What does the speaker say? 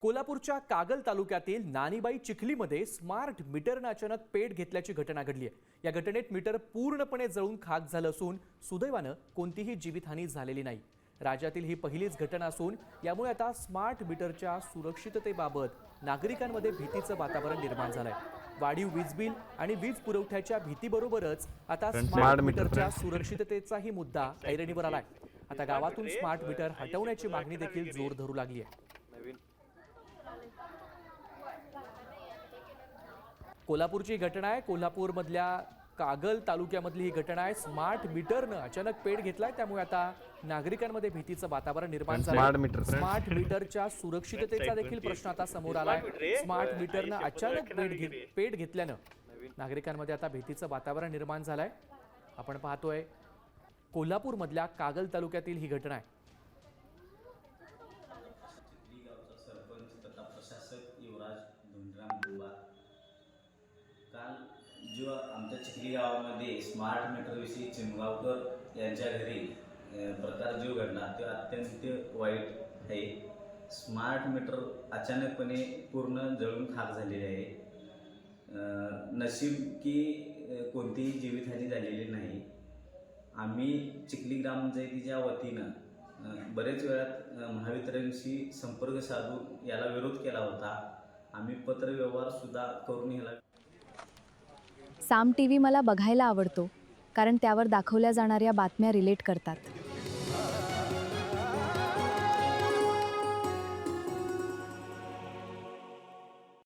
कोल्हापूरच्या कागल तालुक्यातील नानीबाई चिखलीमध्ये स्मार्ट मीटरनं अचानक पेट घेतल्याची घटना घडली आहे। या घटनेत मीटर पूर्णपणे जळून खाक झालं असून सुदैवानं कोणतीही जीवितहानी झालेली नाही। राज्यातील ही पहिलीच घटना असून यामुळे आता स्मार्ट मीटरच्या सुरक्षिततेबाबत नागरिकांमध्ये भीतीचं वातावरण निर्माण झालंय। वाढीव वीज बिल आणि वीज पुरवठ्याच्या भीतीबरोबरच आता स्मार्ट मीटरच्या सुरक्षिततेचाही मुद्दा ऐरणीवर आलाय। आता गावातून स्मार्ट मीटर हटवण्याची मागणी देखील जोर धरू लागली आहे। कोल्हापूरची घटना आहे। कोल्हापूरमधल्या कागल तालुक्यामधली ही घटना आहे। स्मार्ट मीटरनं अचानक पेट घेतलाय, त्यामुळे आता नागरिकांमध्ये भीतीचं वातावरण निर्माण झालंय। स्मार्ट मीटरच्या सुरक्षिततेचा देखील प्रश्न आता समोर आलाय। स्मार्ट मीटरनं अचानक पेट घेतल्यानं नागरिकांमध्ये आता भीतीचं वातावरण निर्माण झालंय। आपण पाहतोय कोल्हापूरमधल्या कागल तालुक्यातील ही घटना आहे। सरपंच तथा प्रशासक युवराज धुंडराम बुवा काल जो आमच्या चिखली गावामध्ये स्मार्ट मीटरविषयी चिमगावकर यांच्या घरी प्रकार जो घडला तो अत्यंत वाईट आहे। स्मार्ट मीटर अचानकपणे पूर्ण जळून खाक झालेले आहे। नशीब की कोणतीही जीवितहानी झालेली नाही। आम्ही चिखली ग्रामपंचायतीच्या वतीनं बरेच वेळात महावितरणशी संपर्क साधून याला विरोध केला होता। आम्ही पत्रव्यवहार सुद्धा करून याला साम टीव्ही मला बघायला आवडतो, कारण त्यावर दाखवल्या जाणाऱ्या बातम्या रिलेट करतात।